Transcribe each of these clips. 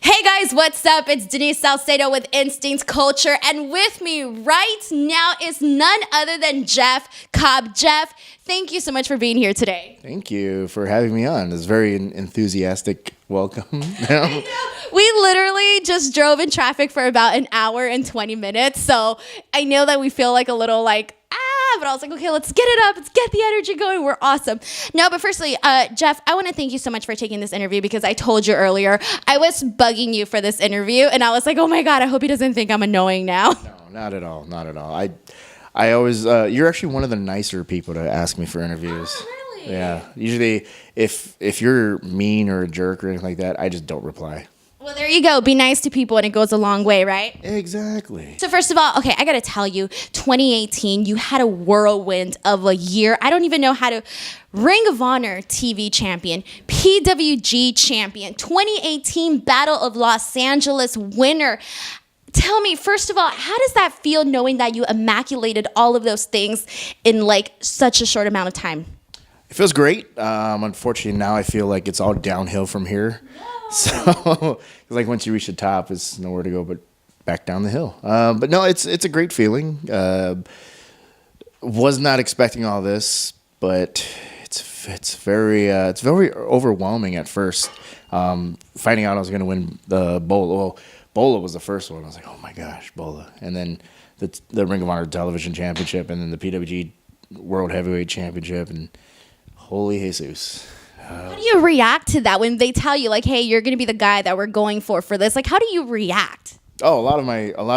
Hey guys, what's up? It's Denise Salcedo with Instinct Culture, and with me right now is none other than Jeff Cobb. Jeff, thank you so much for being here today. Thank you for having me on. It's a very enthusiastic welcome. We literally just drove in traffic for about an hour and 20 minutes, so I know that we feel like a little but I was like, okay, let's get it up. Let's get the energy going. We're awesome. No, but firstly, Jeff, I want to thank you so much for taking this interview because I told you earlier, I was bugging you for this interview, and I was like, oh my God, I hope he doesn't think I'm annoying now. No, not at all. Not at all. I always, you're actually one of the nicer people to ask me for interviews. Oh, really? Yeah. Usually, if you're mean or a jerk or anything like that, I just don't reply. Well, there you go. Be nice to people, and it goes a long way, right? Exactly. So first of all, okay, I got to tell you, 2018, you had a whirlwind of a year. I don't even know how to... Ring of Honor TV champion, PWG champion, 2018 Battle of Los Angeles winner. Tell me, first of all, how does that feel knowing that you immaculated all of those things in such a short amount of time? It feels great. Unfortunately, now I feel like it's all downhill from here. No. So, once you reach the top, it's nowhere to go but back down the hill. But no, it's a great feeling. Was not expecting all this, but it's very overwhelming at first. Finding out I was going to win the Bola. Well, Bola was the first one. I was like, oh my gosh, Bola. And then the Ring of Honor Television Championship, and then the PWG World Heavyweight Championship, and holy Jesus. How do you react to that when they tell you, hey, you're going to be the guy that we're going for this? How do you react? Oh, a lot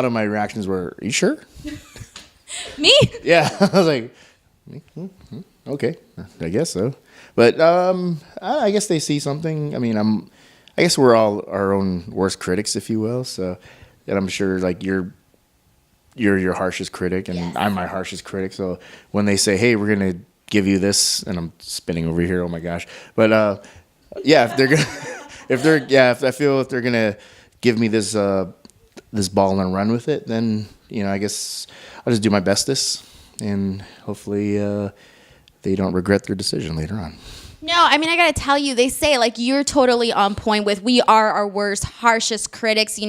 of my reactions were, are you sure? Me? Yeah. I was like, okay, I guess so. But I guess they see something. I mean, I guess we're all our own worst critics, if you will. So, and I'm sure you're your harshest critic, and yes. I'm my harshest critic. So when they say, hey, we're going to give you this, and I'm spinning over here, oh my gosh. But yeah, if I feel if they're gonna give me this this ball and run with it, then I guess I'll just do my bestest, and hopefully they don't regret their decision later on. No, I mean, I got to tell you, they say, you're totally on point with we are our worst, harshest critics,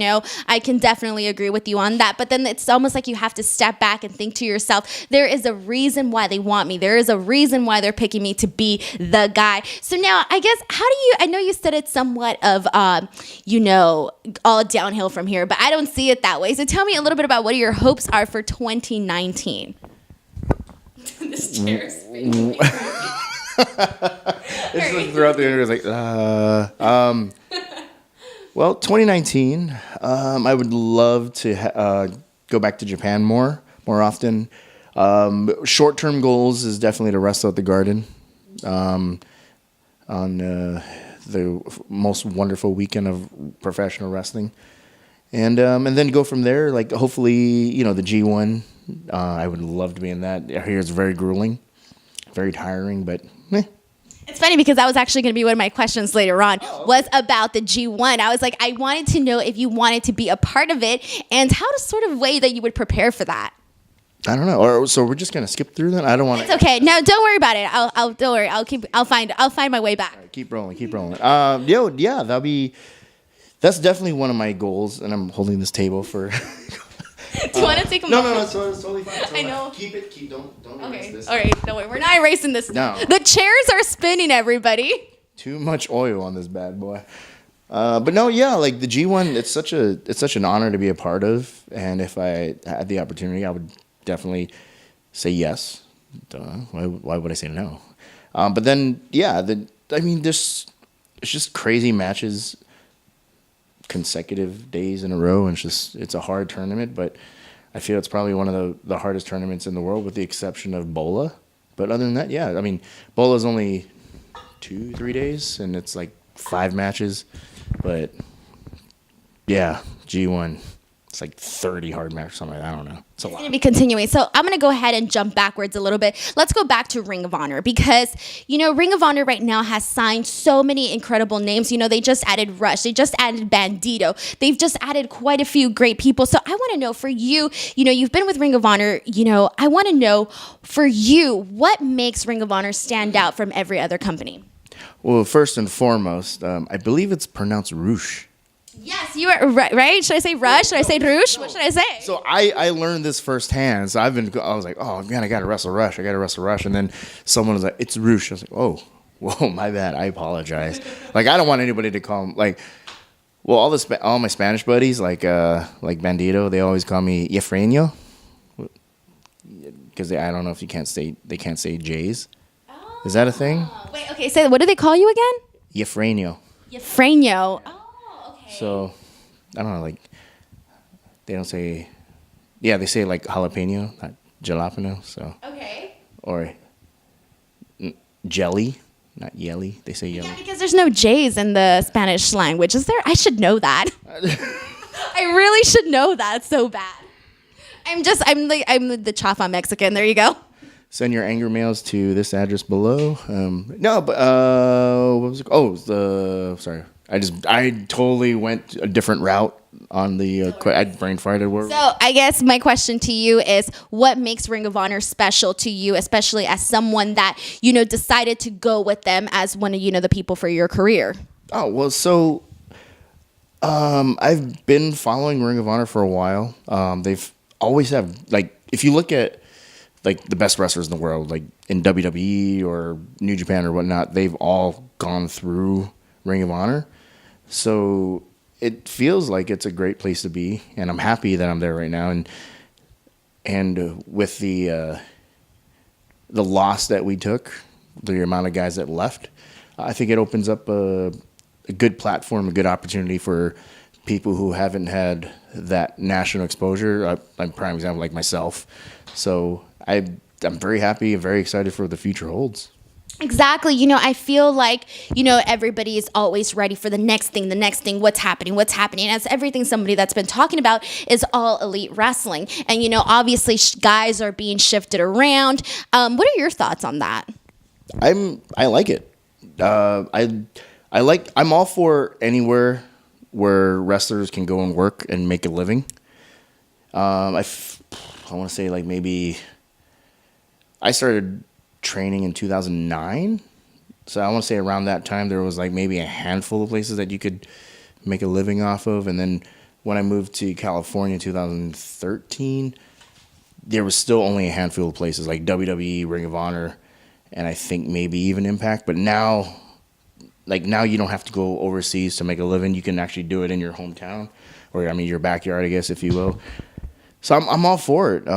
I can definitely agree with you on that. But then it's almost like you have to step back and think to yourself, there is a reason why they want me. There is a reason why they're picking me to be the guy. So now, I guess, I know you said it's somewhat of, all downhill from here, but I don't see it that way. So tell me a little bit about what your hopes are for 2019. This chair is spinning. It's throughout the interview, it's well, 2019, I would love to go back to Japan more often. Short-term goals is definitely to wrestle at the Garden on the most wonderful weekend of professional wrestling, and then go from there. Hopefully, the G1. I would love to be in that. I hear it's very grueling, very tiring, but. It's funny because that was actually going to be one of my questions later on, was about the G1. I was like, I wanted to know if you wanted to be a part of it and how to sort of way that you would prepare for that. I don't know. So we're just going to skip through that? I don't want to. It's okay. No, don't worry about it. Don't worry. I'll find my way back. Right, keep rolling. That's definitely one of my goals, and I'm holding this table for. Do you want to take a moment? No, it's totally fine. I know. Don't erase this. All right, don't worry. We're not erasing this. No. The chairs are spinning, everybody. Too much oil on this bad boy. But no, yeah, the G1, it's such an honor to be a part of, and if I had the opportunity, I would definitely say yes. Why would I say no? But then, yeah, it's just crazy matches. Consecutive days in a row, and it's a hard tournament, but I feel it's probably one of the hardest tournaments in the world, with the exception of Bola. But other than that, yeah, I mean, Bola's only 2-3 days, and it's 5 matches, but yeah, G1, it's 30 hard matches, something like that. I don't know. It's a lot. It's going to be continuing. So I'm going to go ahead and jump backwards a little bit. Let's go back to Ring of Honor because, Ring of Honor right now has signed so many incredible names. They just added Rush. They just added Bandito. They've just added quite a few great people. So I want to know for you, you've been with Ring of Honor, I want to know for you, what makes Ring of Honor stand out from every other company? Well, first and foremost, I believe it's pronounced Roosh. Yes, you are right. Should I say rush? Should I say rush? What should I say? So I learned this firsthand. So I was like, oh man, I got to wrestle rush. And then someone was like, it's rush. I was like, oh, whoa, my bad. I apologize. Like I don't want anybody to call him like. Well, all my Spanish buddies, like Bandito, they always call me Efraño, because I don't know if they can't say J's. Oh. Is that a thing? Wait, okay. Say what do they call you again? Efraño. Efraño. Oh, okay. So I don't know, like they don't say, yeah, they say like jalapeno, not jalapeno. So okay. Or jelly. Not yelly. They say yelly. Yeah, because there's no J's in the Spanish language, is there? I should know that. I really should know that. It's so bad. I'm the Chafa Mexican. There you go. Send your anger mails to this address below. No, but what was it? Oh, sorry. I totally went a different route on the. I brain farted. So I guess my question to you is, what makes Ring of Honor special to you, especially as someone that decided to go with them as one of the people for your career? Oh well, so I've been following Ring of Honor for a while. They've always have like if you look at like the best wrestlers in the world, like in WWE or New Japan or whatnot, they've all gone through Ring of Honor. So it feels like it's a great place to be, and I'm happy that I'm there right now. And with the loss that we took, the amount of guys that left, I think it opens up a good platform, a good opportunity for people who haven't had that national exposure. I'm a prime example, like myself. So I'm very happy and very excited for what the future holds. Exactly. I feel like, everybody is always ready for the next thing, what's happening. As everything somebody that's been talking about is all elite wrestling. And, obviously guys are being shifted around. What are your thoughts on that? I like it. I'm all for anywhere where wrestlers can go and work and make a living. I want to say like maybe I started training in 2009, so I want to say around that time there was like maybe a handful of places that you could make a living off of. And then when I moved to California in 2013, there was still only a handful of places like WWE, Ring of Honor, and I think maybe even Impact. But now you don't have to go overseas to make a living. You can actually do it in your hometown, or your backyard, I guess, if you will. So I'm all for it.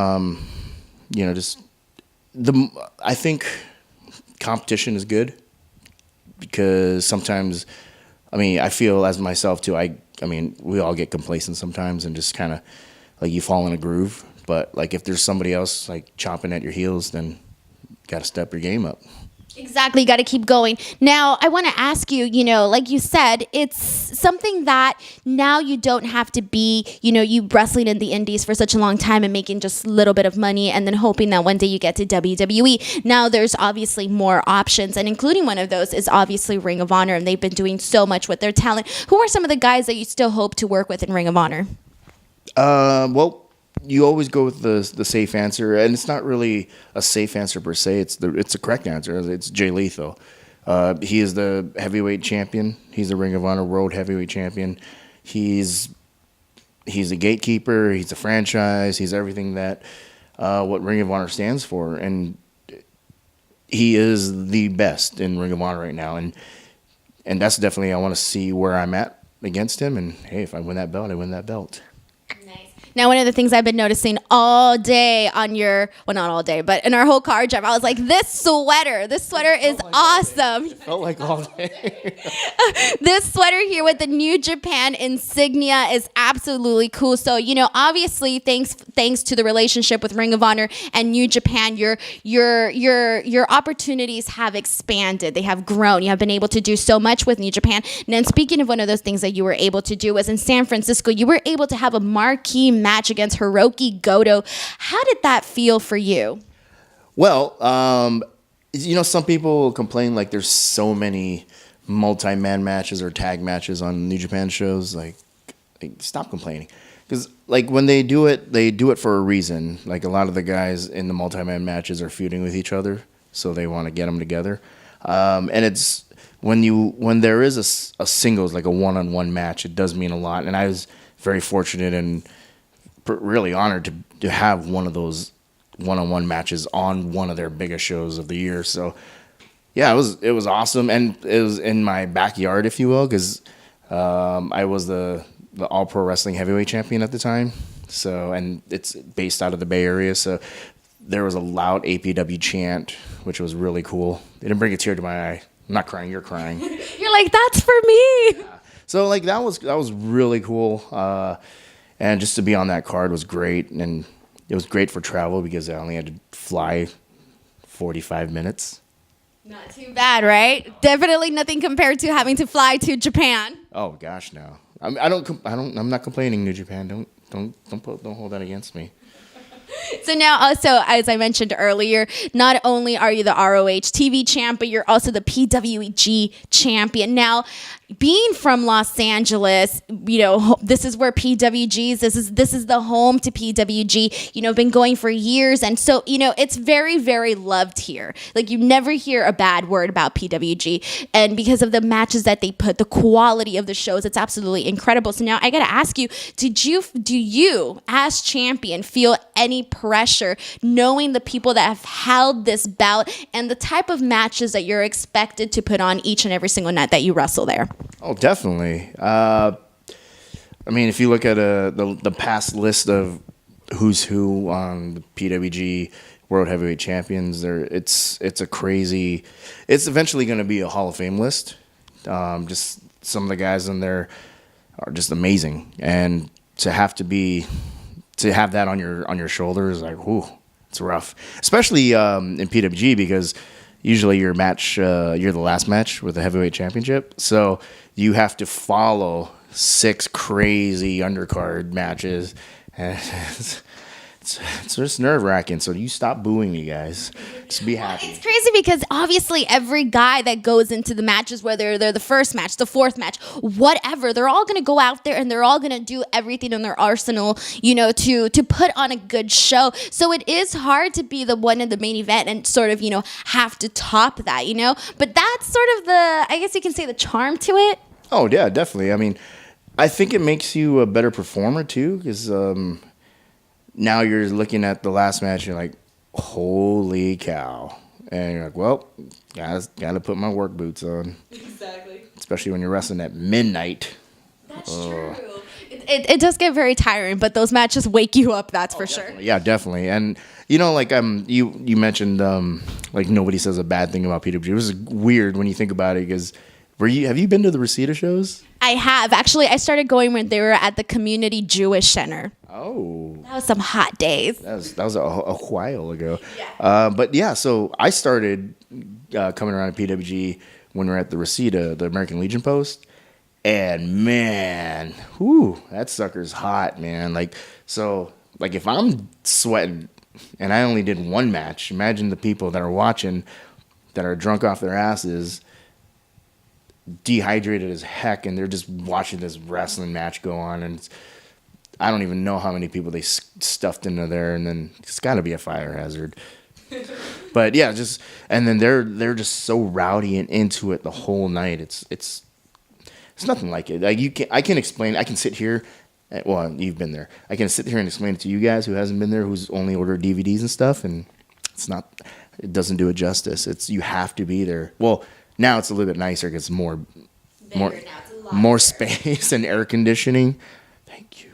I think competition is good, because sometimes, I feel as myself too, we all get complacent sometimes and just kind of like you fall in a groove. But like if there's somebody else like chomping at your heels, then you got to step your game up. Exactly. Got to keep going. Now, I want to ask you, like you said, it's something that now you don't have to be, you wrestling in the indies for such a long time and making just a little bit of money and then hoping that one day you get to WWE. Now, there's obviously more options, and including one of those is obviously Ring of Honor, and they've been doing so much with their talent. Who are some of the guys that you still hope to work with in Ring of Honor? Well, you always go with the safe answer, and it's not really a safe answer per se. It's a correct answer. It's Jay Lethal. He is the heavyweight champion. He's the Ring of Honor World Heavyweight Champion. He's a gatekeeper. He's a franchise. He's everything that what Ring of Honor stands for, and he is the best in Ring of Honor right now. And that's definitely, I want to see where I'm at against him. And hey, if I win that belt, I win that belt. Now, one of the things I've been noticing all day on not all day, but in our whole car drive, I was like, this sweater is awesome. It felt like all day. This sweater here with the New Japan insignia is absolutely cool. So, obviously, thanks to the relationship with Ring of Honor and New Japan, your opportunities have expanded. They have grown. You have been able to do so much with New Japan. And then speaking of one of those things that you were able to do was in San Francisco, you were able to have a marquee match against Hiroki Goto. How did that feel for you? Well, some people complain like there's so many multi-man matches or tag matches on New Japan shows. Like stop complaining. Because like when they do it for a reason. Like a lot of the guys in the multi-man matches are feuding with each other, so they want to get them together. And it's when there is a singles, like a one-on-one match, it does mean a lot. And I was very fortunate and really honored to have one of those one-on-one matches on one of their biggest shows of the year. So yeah, it was awesome, and it was in my backyard, if you will, because I was the All Pro Wrestling Heavyweight Champion at the time. So, and it's based out of the Bay Area, so there was a loud APW chant, which was really cool. It didn't bring a tear to my eye. I'm not crying, you're crying. You're like, that's for me. Yeah. So like that was really cool, and just to be on that card was great, and it was great for travel because I only had to fly 45 minutes. Not too bad, right? Definitely nothing compared to having to fly to Japan. Oh gosh, no. I'm not complaining, New Japan. Don't hold that against me. So now also, as I mentioned earlier, not only are you the ROH TV champ, but you're also the PWG champion. Now, being from Los Angeles, you know, this is where PWG's, this is the home to PWG, you know, been going for years. And so, you know, it's very, very loved here. Like you never hear a bad word about PWG. And because of the matches that they put, the quality of the shows, it's absolutely incredible. So now I got to ask you, do you as champion feel any pressure knowing the people that have held this bout and the type of matches that you're expected to put on each and every single night that you wrestle there? Oh, definitely. I mean, if you look at the past list of who's who on the PWG World Heavyweight Champions, it's eventually going to be a Hall of Fame list. Just some of the guys in there are just amazing, and to have that on your shoulders, like, whoo, it's rough. Especially in PWG because usually your match, you're the last match with the heavyweight championship, so you have to follow 6 crazy undercard matches, and it's just nerve-wracking. So you stop booing me, guys. Just be happy. It's crazy because obviously every guy that goes into the matches, whether they're the first match, the fourth match, whatever, they're all going to go out there and they're all going to do everything in their arsenal, you know, to put on a good show. So it is hard to be the one in the main event and sort of, you know, have to top that, you know. But that's sort of I guess you can say the charm to it. Oh, yeah, definitely. I mean, I think it makes you a better performer, too, because now you're looking at the last match, and you're like, holy cow. And you're like, well, guys, got to put my work boots on. Exactly. Especially when you're wrestling at midnight. That's true. It does get very tiring, but those matches wake you up, that's for sure. Yeah, definitely. And, you know, like you mentioned, like nobody says a bad thing about PWG. It was weird when you think about it because have you been to the Reseda shows? I have. Actually, I started going when they were at the Community Jewish Center. Oh. That was some hot days. That was a while ago. Yeah. But yeah, so I started coming around at PWG when we were at the Reseda, the American Legion post. And man, whew, that sucker's hot, man. Like, so, like if I'm sweating and I only did one match, imagine the people that are watching that are drunk off their asses, dehydrated as heck, and they're just watching this wrestling match go on, and I don't even know how many people they stuffed into there, and then it's got to be a fire hazard. But yeah, and then they're just so rowdy and into it the whole night. It's nothing like it. Like I can explain. I can sit here. Well, you've been there. I can sit here and explain it to you guys who hasn't been there, who's only ordered DVDs and stuff, and it doesn't do it justice. You have to be there. Well, now it's a little bit nicer because more space and air conditioning. Thank you.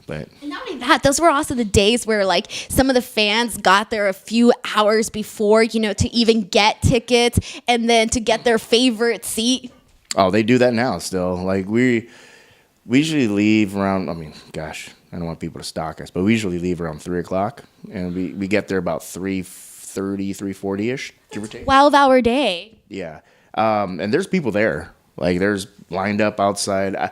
But and not only that, those were also the days where like some of the fans got there a few hours before, you know, to even get tickets and then to get their favorite seat. Oh, they do that now still. Like we usually leave around, I mean, gosh, I don't want people to stalk us, but we usually leave around 3:00 and we get there about 3:30, 3:40-ish, give or take. 12-hour day. Yeah. And there's people there. Like there's lined up outside. I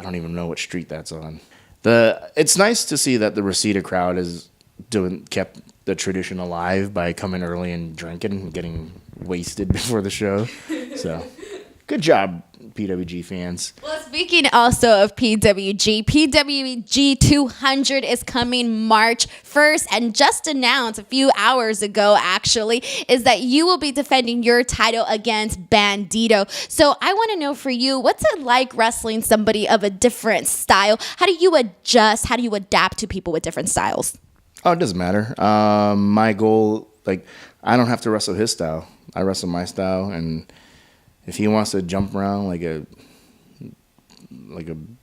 don't even know what street that's on. It's nice to see that the Reseda crowd kept the tradition alive by coming early and drinking and getting wasted before the show. So good job, PWG fans. Well, speaking also of PWG 200 is coming March 1st, and just announced a few hours ago, actually, is that you will be defending your title against Bandito. So I want to know for you, what's it like wrestling somebody of a different style? How do you adjust? How do you adapt to people with different styles? Oh, it doesn't matter. My goal, like, I don't have to wrestle his style. I wrestle my style, and if he wants to jump around like a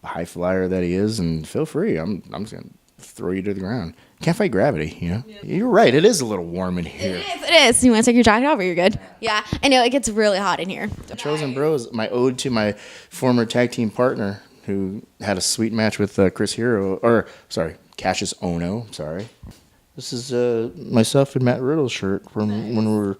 high flyer that he is, and feel free. I'm just gonna throw you to the ground. Can't fight gravity, you know. Yeah. You're right. It is a little warm in here. It is. You want to take your jacket off, or you're good? Yeah, I know it gets really hot in here. Chosen Bros. My ode to my former tag team partner who had a sweet match with Cassius Ohno. Sorry. This is myself and Matt Riddle's shirt from when we were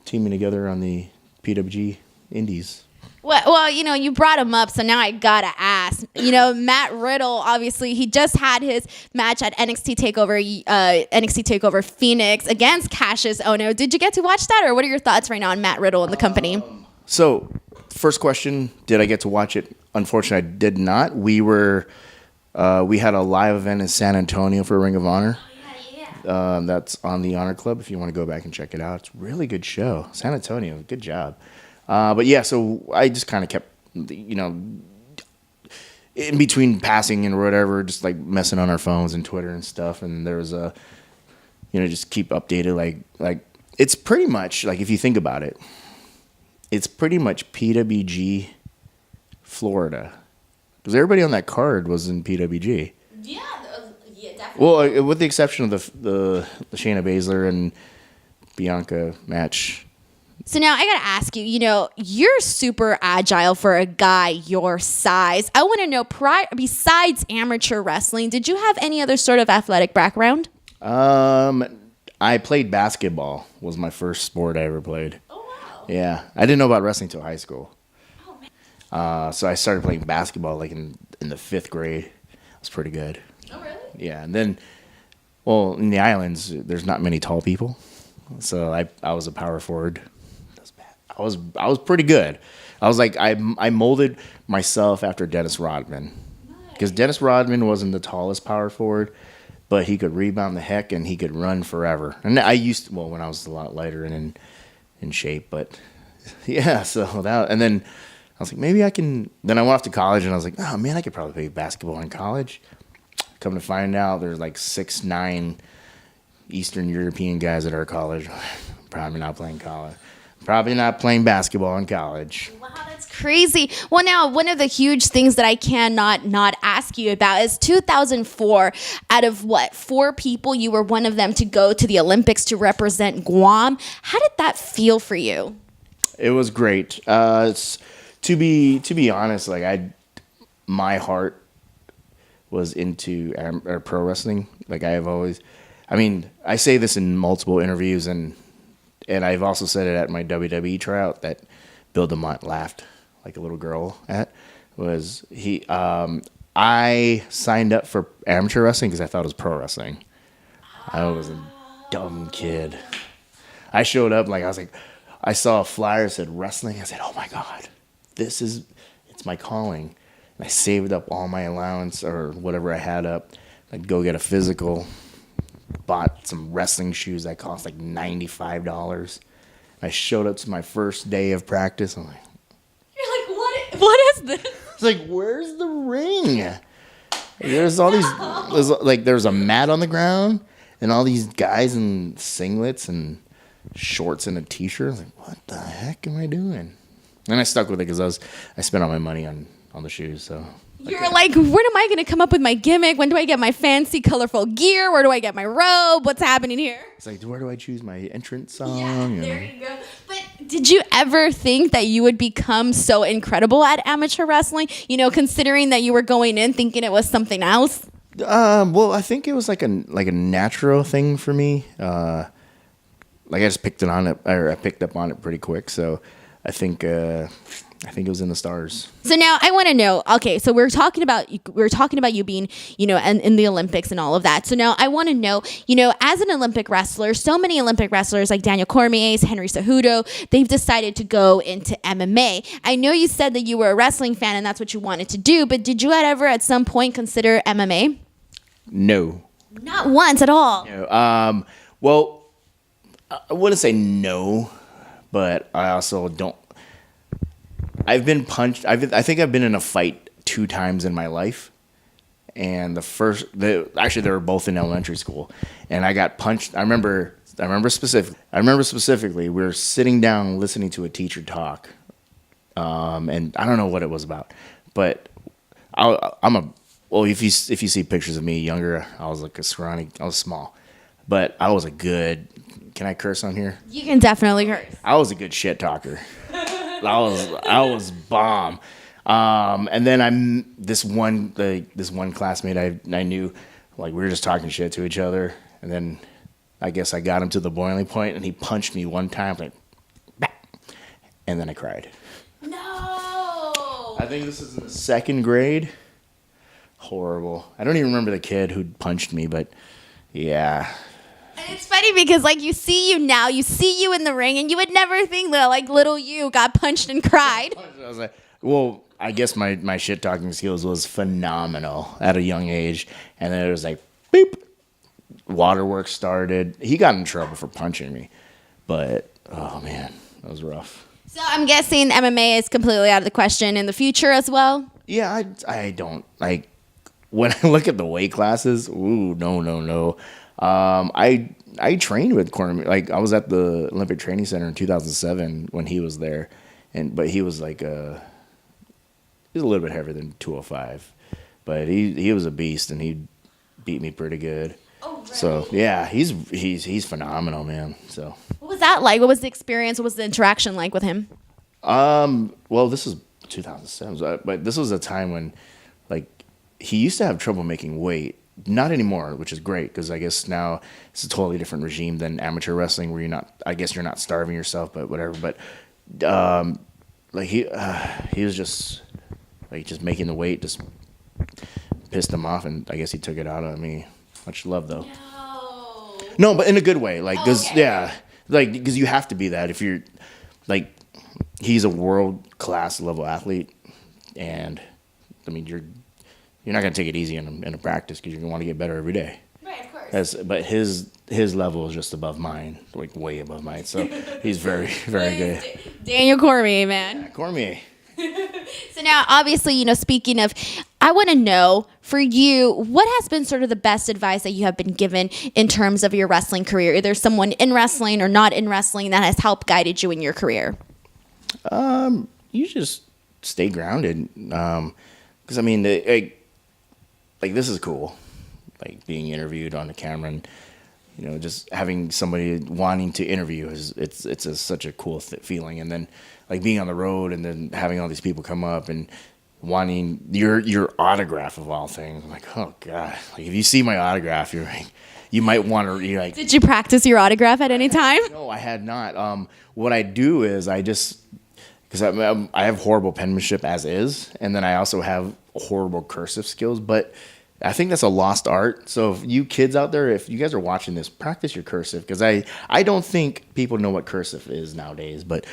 teaming together on the PWG Indies. Well, you know, you brought him up, so now I gotta ask. You know, Matt Riddle, obviously, he just had his match at NXT Takeover Phoenix against Cassius Ohno. Did you get to watch that, or what are your thoughts right now on Matt Riddle and the company? So, first question, did I get to watch it? Unfortunately, I did not. We had a live event in San Antonio for Ring of Honor. That's on the Honor Club if you want to go back and check it out. It's a really good show. San Antonio, good job. But yeah, so I just kind of kept, you know, in between passing and whatever, just like messing on our phones and Twitter and stuff. And there was just keep updated. Like it's pretty much, like, if you think about it, it's pretty much PWG Florida. Because everybody on that card was in PWG. Yeah, definitely. Well, with the exception of the Shayna Baszler and Bianca match. So now I got to ask you, you know, you're super agile for a guy your size. I want to know, besides amateur wrestling, did you have any other sort of athletic background? I played basketball, was my first sport I ever played. Oh, wow. Yeah. I didn't know about wrestling until high school. Oh, man. So I started playing basketball like in the 5th grade. It was pretty good. Oh, really? Yeah. And then, well, in the islands, there's not many tall people. So I was a power forward. I was pretty good. I was like, I molded myself after Dennis Rodman. Because Dennis Rodman wasn't the tallest power forward, but he could rebound the heck and he could run forever. And I used to, well, when I was a lot lighter and in shape, but yeah, so that, and then I was like, maybe I can, then I went off to college and I was like, oh man, I could probably play basketball in college. Come to find out, there's like 6'9" Eastern European guys at our college. Probably not playing college. Probably not playing basketball in college. Wow, that's crazy. Well, now, one of the huge things that I cannot not ask you about is 2004. Out of 4 people, you were one of them to go to the Olympics to represent Guam. How did that feel for you? It was great. To be honest, like my heart was into pro wrestling. Like I have always, I mean, I say this in multiple interviews and I've also said it at my WWE tryout that Bill DeMott laughed like a little girl at. I signed up for amateur wrestling because I thought it was pro wrestling. I was a dumb kid. I showed up like I saw a flyer that said wrestling. I said, oh my God, it's my calling. And I saved up all my allowance or whatever I had up. I'd go get a physical. Bought some wrestling shoes that cost like $95. I showed up to my first day of practice. I'm like, you're like, what is this? It's like, where's the ring? There's all these, there's a mat on the ground and all these guys in singlets and shorts and a t-shirt. I was like, what the heck am I doing? And I stuck with it because I spent all my money on the shoes. So you're like, when am I going to come up with my gimmick? When do I get my fancy, colorful gear? Where do I get my robe? What's happening here? It's like, where do I choose my entrance song? Yeah, there you go. But did you ever think that you would become so incredible at amateur wrestling? You know, considering that you were going in thinking it was something else? Well, I think it was like a natural thing for me. I just picked up on it pretty quick. So I think I think it was in the stars. So now I want to know. Okay, so we're talking about you being, in the Olympics and all of that. So now I want to know, as an Olympic wrestler, so many Olympic wrestlers like Daniel Cormier, Henry Cejudo, they've decided to go into MMA. I know you said that you were a wrestling fan and that's what you wanted to do, but did you ever at some point consider MMA? No. Not once at all. No. Well, I wouldn't say no, but I also don't. I've been punched. I think I've been in a fight 2 times in my life, and actually they were both in elementary school, and I got punched. I remember specifically. We were sitting down listening to a teacher talk, and I don't know what it was about, but if you see pictures of me younger, I was like I was small, but I was a good. Can I curse on here? You can definitely curse. I was a good shit talker. I was bomb. And then this one classmate I knew, like we were just talking shit to each other, and then I guess I got him to the boiling point, and he punched me one time, like, bah! And then I cried. No. I think this is in the 2nd grade. Horrible. I don't even remember the kid who punched me, but yeah. And it's funny because you see you in the ring, and you would never think that little you got punched and cried. I was like, well, I guess my shit talking skills was phenomenal at a young age, and then it was like, beep, waterworks started. He got in trouble for punching me, but oh man, that was rough. So I'm guessing MMA is completely out of the question in the future as well. Yeah, I don't like when I look at the weight classes. Ooh, no. I trained with Cormier. Like I was at the Olympic Training Center in 2007 when he was there, but he was like he was a little bit heavier than 205, but he was a beast and he beat me pretty good. Oh, really? So yeah, he's phenomenal, man. So what was that like? What was the experience? What was the interaction like with him? Well, this was 2007, but this was a time when he used to have trouble making weight. Not anymore, which is great because I guess now it's a totally different regime than amateur wrestling where you're not starving yourself, but whatever. But he was just making the weight just pissed him off, and I guess he took it out on me. Much love though. No, but in a good way, because because you have to be that if you're he's a world class level athlete, and I mean you're not going to take it easy in a practice because you're going to want to get better every day. Right, of course. But his level is just above mine, way above mine. So he's very, very good. Daniel Cormier, man. Yeah, Cormier. So now, obviously, speaking of, I want to know, for you, what has been sort of the best advice that you have been given in terms of your wrestling career? Either someone in wrestling or not in wrestling that has helped guided you in your career? You just stay grounded. Because, I mean, this is cool, being interviewed on the camera, and just having somebody wanting to interview it's such a cool feeling. And then being on the road and then having all these people come up and wanting your autograph of all things. I'm like, oh god, if you see my autograph, you might want to. Did you practice your autograph at any time? No, I had not. What I do is because I have horrible penmanship as is, and then I also have horrible cursive skills, but I think that's a lost art. So if you kids out there, if you guys are watching this, practice your cursive, because I don't think people know what cursive is nowadays. But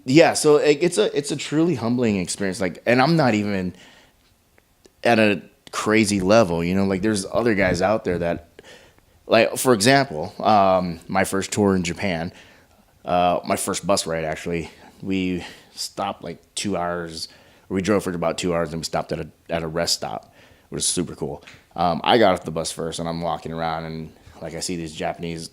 yeah, so it's a truly humbling experience. And I'm not even at a crazy level, there's other guys out there that, for example, my first tour in Japan, my first bus ride actually, we stopped 2 hours. We drove for about 2 hours and we stopped at a rest stop. It was super cool. I got off the bus first and I'm walking around and I see these Japanese,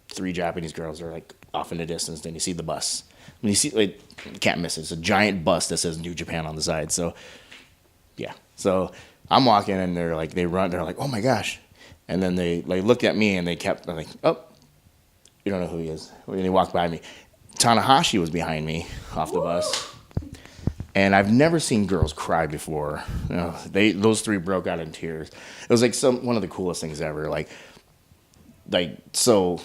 3 Japanese girls are off in the distance. Then you see the bus. When you see, you can't miss it. It's a giant bus that says New Japan on the side. So yeah. So I'm walking and they're they run. They're oh my gosh. And then they looked at me and they kept oh, you don't know who he is. And they walked by me. Tanahashi was behind me off the bus. And I've never seen girls cry before. Those 3 broke out in tears. It was one of the coolest things ever. So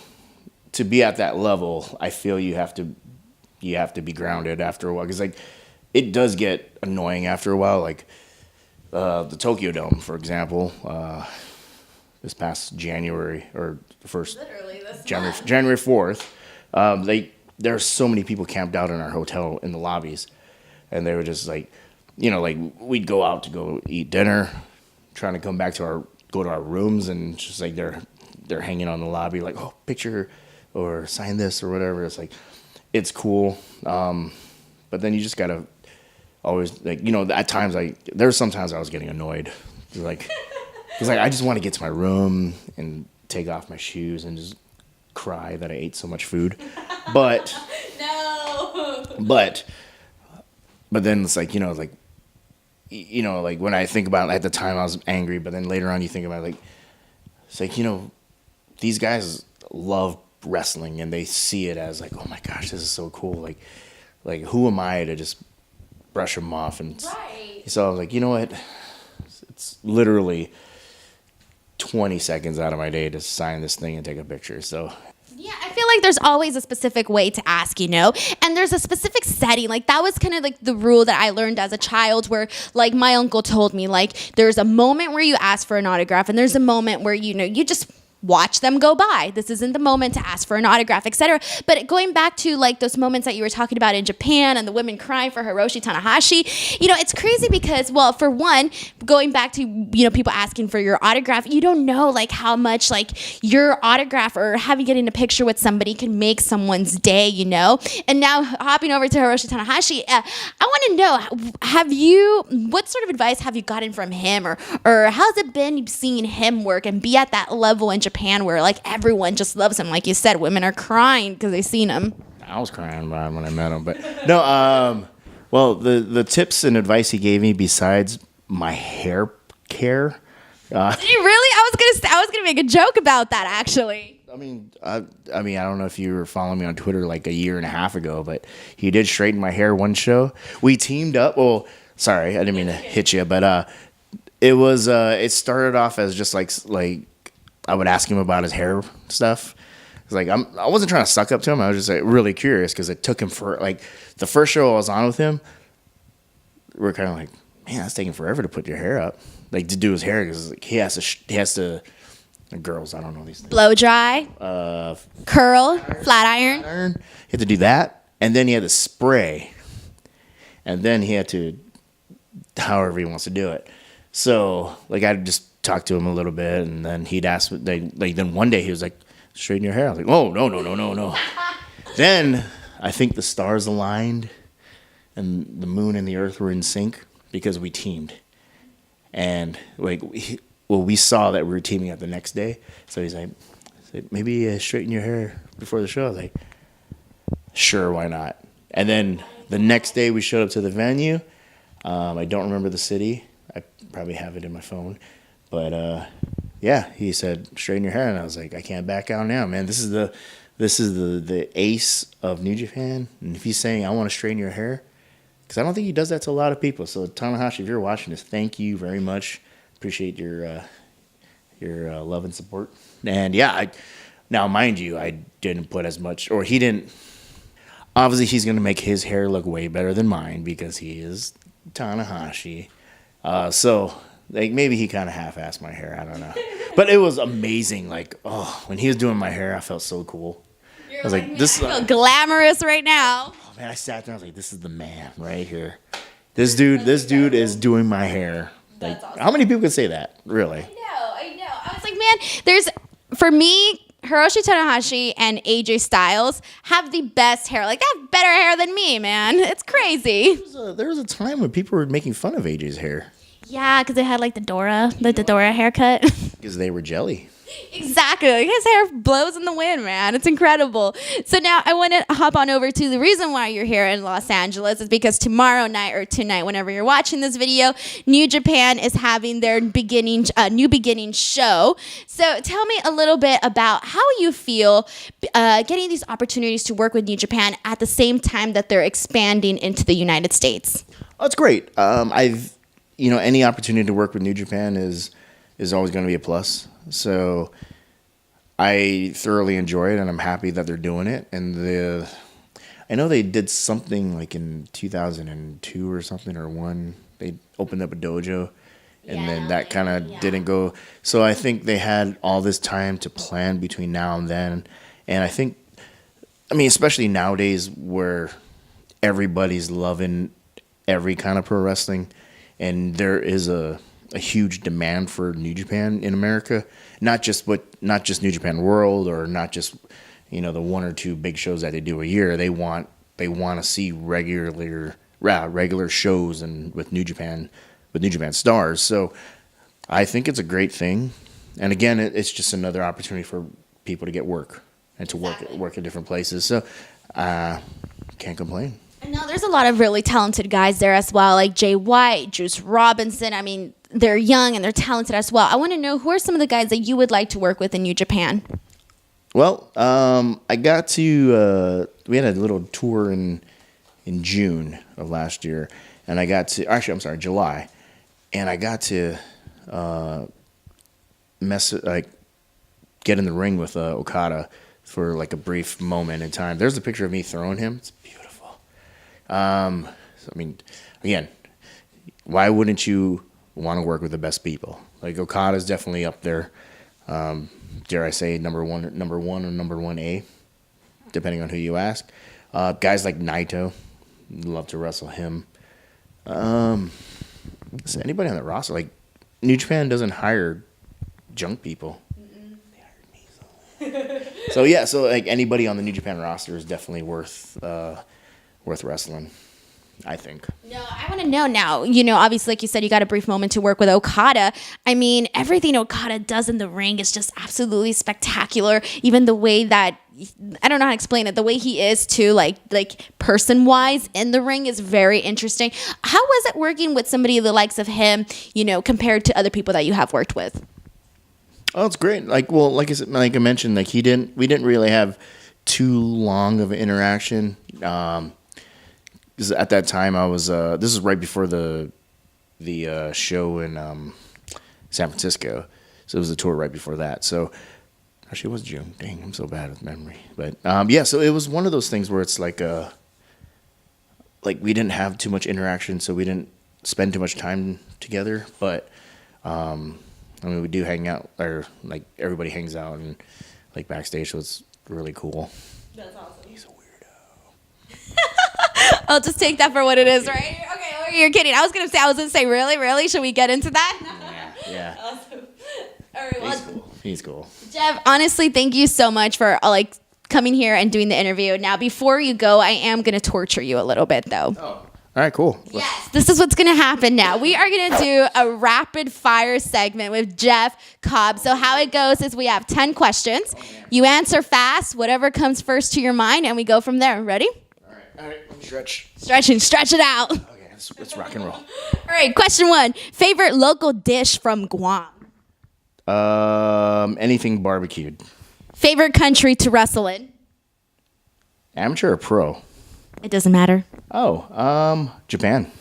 to be at that level, I feel you have to be grounded after a while. Because it does get annoying after a while. Like the Tokyo Dome, for example, this past January or the first January 4th, there are so many people camped out in our hotel in the lobbies, and they were just like, like we'd go out to go eat dinner, trying to come back to go to our rooms, and just like they're hanging on the lobby like, oh, picture or sign this or whatever. It's like, it's cool, but then you just gotta always like, at times there's sometimes I was getting annoyed, like. Because I just want to get to my room and take off my shoes and just cry that I ate so much food. But No. but then it's like, like when I think about it, at the time I was angry, but then later on you think about it, like, it's like, these guys love wrestling and they see it as like, oh my gosh, this is so cool. Like who am I to just brush them off? And Right. So I was like, you know what? It's literally 20 seconds out of my day to sign this thing and take a picture. So yeah, I feel like there's always a specific way to ask, and there's a specific setting. Like that was kind of like the rule that I learned as a child where like my uncle told me, like, there's a moment where you ask for an autograph and there's a moment where, you just watch them go by. This isn't the moment to ask for an autograph, etc. But going back to like those moments that you were talking about in Japan and the women crying for Hiroshi Tanahashi, it's crazy because, well, for one, going back to, people asking for your autograph, you don't know like how much like your autograph or having getting a picture with somebody can make someone's day, And now hopping over to Hiroshi Tanahashi, I want to know, what sort of advice have you gotten from him or how's it been seeing him work and be at that level in Japan where like everyone just loves him? Like you said, women are crying because they've seen him. I was crying when I met him, but no. Well, the tips and advice he gave me besides my hair care. Did he really? I was gonna make a joke about that actually. I mean, I don't know if you were following me on Twitter like a year and a half ago, but he did straighten my hair one show. We teamed up. Well, sorry, I didn't mean to hit you, but it started off as just like I would ask him about his hair stuff. It's like I wasn't trying to suck up to him. I was just like really curious because it took him for like the first show I was on with him. We're kind of like, man, that's taking forever to put your hair up, like to do his hair because like, he has to. Girls, I don't know these things. Blow dry, curl, flat iron. He had to do that, and then he had to spray, and then he had to, however he wants to do it. So like I just talked to him a little bit, and then he'd ask, then one day he was like, straighten your hair. I was like, oh, no. Then I think the stars aligned and the moon and the earth were in sync because we teamed. And we saw that we were teaming up the next day. So he's like, maybe straighten your hair before the show. I was like, sure, why not? And then the next day we showed up to the venue. I don't remember the city. I probably have it in my phone. But yeah, he said, straighten your hair. And I was like, I can't back out now, man. This is the ace of New Japan. And if he's saying, I want to straighten your hair, because I don't think he does that to a lot of people. So Tanahashi, if you're watching this, thank you very much. Appreciate your love and support. And yeah, now mind you, I didn't put as much, or he didn't. Obviously, he's going to make his hair look way better than mine because he is Tanahashi. So like maybe he kind of half-assed my hair. I don't know, but it was amazing. Like, oh, when he was doing my hair, I felt so cool. I was like, this is glamorous right now. Oh man, I sat there. I was like, this is the man right here. This dude is doing my hair. Like, awesome. How many people can say that? Really? I know. I was like, man, for me, Hiroshi Tanahashi and AJ Styles have the best hair. Like, they have better hair than me, man. It's crazy. There was a time when people were making fun of AJ's hair. Yeah, because they had like the Dora haircut. Because they were jelly. Exactly. Like, his hair blows in the wind, man. It's incredible. So now I want to hop on over to the reason why you're here in Los Angeles is because tomorrow night or tonight, whenever you're watching this video, New Japan is having their new beginning show. So tell me a little bit about how you feel getting these opportunities to work with New Japan at the same time that they're expanding into the United States. Oh, it's great. Any opportunity to work with New Japan is always going to be a plus. So I thoroughly enjoy it, and I'm happy that they're doing it. And I know they did something like in 2002 or something or one. They opened up a dojo, and then that kind of didn't go. So I think they had all this time to plan between now and then, and I think, I mean, especially nowadays where everybody's loving every kind of pro wrestling, and there is a huge demand for New Japan in America. Not just New Japan World, or not just, you know, the one or two big shows that they do a year. They want to see regular shows and with New Japan stars. So I think it's a great thing. And again, it's just another opportunity for people to get work and to work at different places. So can't complain. No, there's a lot of really talented guys there as well, like Jay White, Juice Robinson. I mean, they're young and they're talented as well. I want to know, who are some of the guys that you would like to work with in New Japan? Well, I got to we had a little tour in June of last year, and I got to July, and I got to get in the ring with Okada for like a brief moment in time. There's a picture of me throwing him. It's beautiful. So, I mean, again, why wouldn't you want to work with the best people? Like, Okada's definitely up there. Dare I say number one or number 1A, depending on who you ask. Guys like Naito, love to wrestle him. So anybody on the roster, like, New Japan doesn't hire junk people. Mm-mm. They hired me. So like, anybody on the New Japan roster is definitely worth wrestling, I think. No, I want to know now, you know, obviously, like you said, you got a brief moment to work with Okada. I mean, everything Okada does in the ring is just absolutely spectacular. Even the way that, I don't know how to explain it, the way he is too, like person-wise in the ring is very interesting. How was it working with somebody the likes of him, you know, compared to other people that you have worked with? Oh, it's great. Like I mentioned, like we didn't really have too long of an interaction. Because at that time I was this is right before the show in San Francisco, so it was the tour right before that. So actually, it was June. Dang, I'm so bad with memory. But so it was one of those things where it's like we didn't have too much interaction, so we didn't spend too much time together. But I mean, we do hang out, or like everybody hangs out and like backstage, so it's really cool. That's awesome. He's a weirdo. I'll just take that for what it is, right? Okay, you're kidding. I was gonna say, really? Should we get into that? Yeah. Awesome. All right, well, He's cool. Jeff, honestly, thank you so much for coming here and doing the interview. Now, before you go, I am gonna torture you a little bit, though. Oh. All right, cool. Yes, this is what's going to happen now. We are going to do a rapid fire segment with Jeff Cobb. So how it goes is we have 10 questions. You answer fast, whatever comes first to your mind, and we go from there. Ready? All right. Stretch. Stretch it out. Okay, let's rock and roll. All right, question 1. Favorite local dish from Guam? Anything barbecued. Favorite country to wrestle in? Amateur or pro? It doesn't matter. Oh, Japan.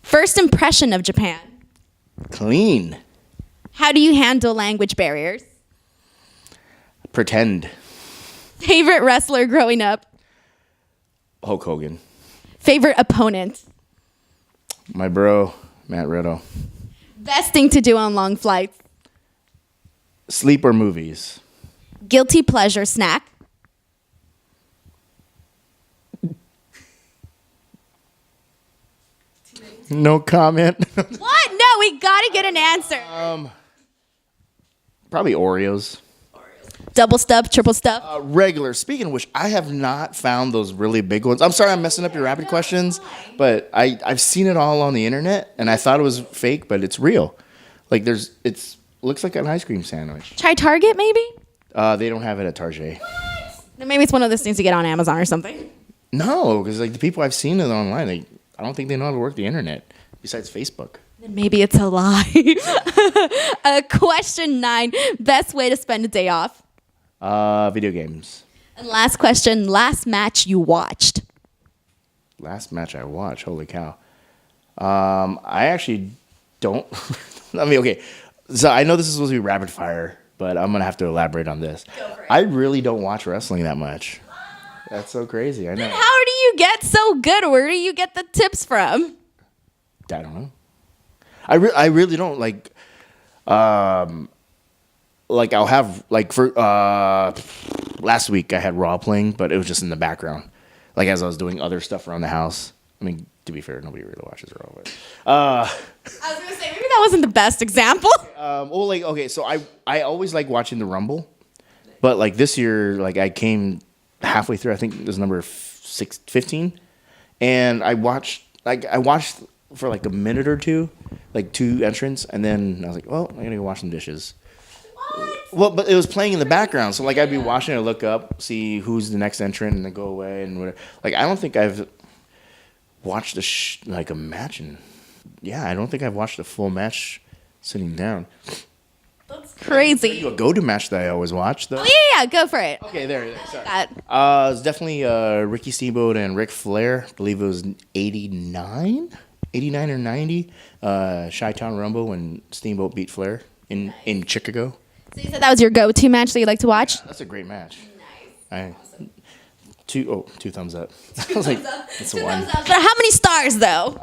First impression of Japan? Clean. How do you handle language barriers? Pretend. Favorite wrestler growing up? Hulk Hogan. Favorite opponent? My bro, Matt Riddle. Best thing to do on long flights? Sleep or movies? Guilty pleasure snack? No comment. What? No, we gotta get an answer. Probably Oreos. Double stuff, triple stuff. Regular. Speaking of which, I have not found those really big ones. I'm sorry I'm messing up your rapid questions, but I've seen it all on the internet, and I thought it was fake, but it's real. Like looks like an ice cream sandwich. Try Target, maybe? They don't have it at Target. Then maybe it's one of those things you get on Amazon or something. No, because like the people I've seen it online, I don't think they know how to work the internet besides Facebook. Then maybe it's a lie. Question 9. Best way to spend a day off? Video games. And last question. Last match you watched? Last match I watched. Holy cow. I actually don't. I mean, okay. So I know this is supposed to be rapid fire, but I'm going to have to elaborate on this. Go for it. I really don't watch wrestling that much. That's so crazy. I know. Then how do you get so good? Where do you get the tips from? I don't know. I really don't like. Like I'll have like for last week I had Raw playing, but it was just in the background, like as I was doing other stuff around the house. I mean, to be fair, nobody really watches Raw. But I was gonna say maybe that wasn't the best example. Well, like okay, so I always like watching the Rumble, but like this year, like I came halfway through. I think it was number 15, and I watched for like a minute or two, like 2 entrants, and then I was like, well, I gotta go wash some dishes. Well, but it was playing in the background, so like I'd be watching it, look up, see who's the next entrant, and then go away and whatever. Like I don't think I've watched a match, and I don't think I've watched a full match sitting down. That's crazy. A go-to match that I always watch, though. Oh yeah, go for it. Okay, there. Sorry. That. It's definitely Ricky Steamboat and Ric Flair. I believe it was 89 or 90. Chi-Town Rumble when Steamboat beat Flair in Chicago. So you said that was your go-to match that you like to watch? Yeah, that's a great match. Nice. Awesome. Two thumbs up. I was like, that's a 1. But how many stars though?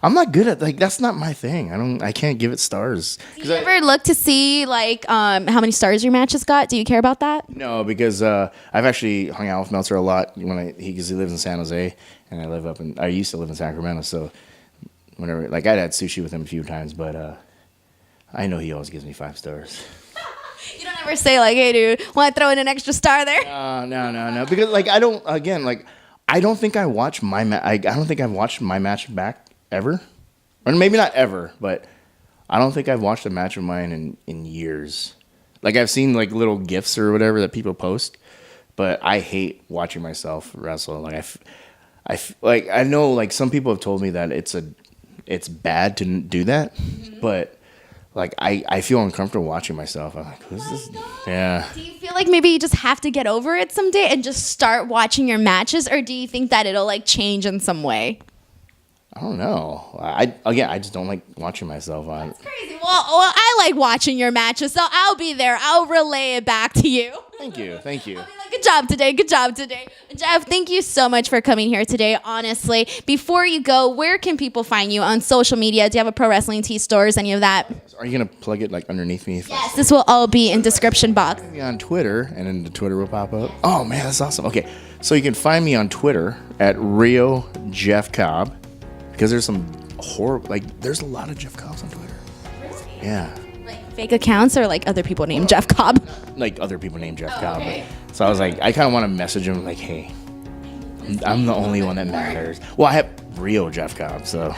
I'm not good at that's not my thing. I can't give it stars. Do you ever look to see like how many stars your matches got? Do you care about that? No, because I've actually hung out with Meltzer a lot because he lives in San Jose and I used to live in Sacramento, so whenever I'd had sushi with him a few times, but I know he always gives me 5 stars. You don't ever say like, "Hey, dude, want to throw in an extra star there?" No, because I don't think I watch I don't think I've watched my match back ever, or maybe not ever, but I don't think I've watched a match of mine in years. Like I've seen like little gifs or whatever that people post, but I hate watching myself wrestle. Like I know like some people have told me that it's bad to do that, but. Like, I feel uncomfortable watching myself. I'm like, who's this? Yeah. Do you feel like maybe you just have to get over it someday and just start watching your matches? Or do you think that it'll, like, change in some way? I don't know. I just don't like watching myself on. That's crazy. Well, I like watching your matches, so I'll be there. I'll relay it back to you. Thank you. I'll be like, good job today. Jeff, thank you so much for coming here today, honestly. Before you go, where can people find you on social media? Do you have a Pro Wrestling Tee stores, any of that? Are you going to plug it, like, underneath me? Yes, this will all be in description box. Find me on Twitter, and then the Twitter will pop up. Oh, man, that's awesome. Okay, so you can find me on Twitter at Rio Jeff Cobb, because there's some there's a lot of Jeff Cobbs on Twitter. Really? Yeah. Like fake accounts or like other people named Jeff Cobb? Like other people named Jeff Cobb. Okay. So I was like, I kind of want to message him like, hey, I'm the only one that matters. Well, I have Rio Jeff Cobb, so.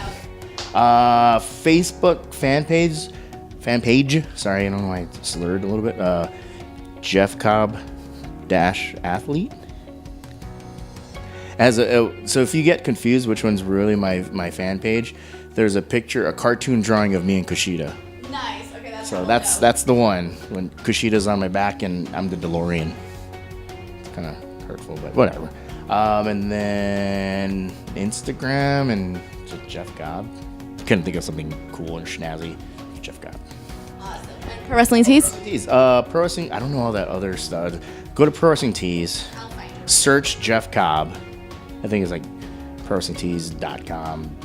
Facebook fan page. Sorry, I don't know why I slurred a little bit. Jeff Cobb -athlete. So if you get confused which one's really my fan page, there's a cartoon drawing of me and Kushida. Nice. Okay, that's the one when Kushida's on my back and I'm the DeLorean. It's kind of hurtful, but whatever. And then Instagram and just Jeff Cobb. Couldn't think of something cool and snazzy. Jeff Cobb. Awesome. And Pro Wrestling Tees? Pro Wrestling. I don't know all that other stuff. Go to Pro Wrestling Tees. I'll find it. Search Jeff Cobb. I think it's like ProWrestlingTees.com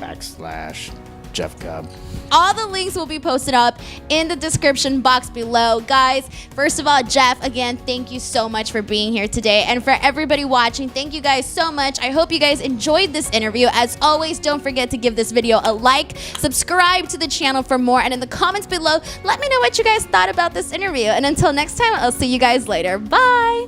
/Jeff Cobb. All the links will be posted up in the description box below. Guys, first of all, Jeff, again, thank you so much for being here today. And for everybody watching, thank you guys so much. I hope you guys enjoyed this interview. As always, don't forget to give this video a like, subscribe to the channel for more, and in the comments below, let me know what you guys thought about this interview. And until next time, I'll see you guys later. Bye!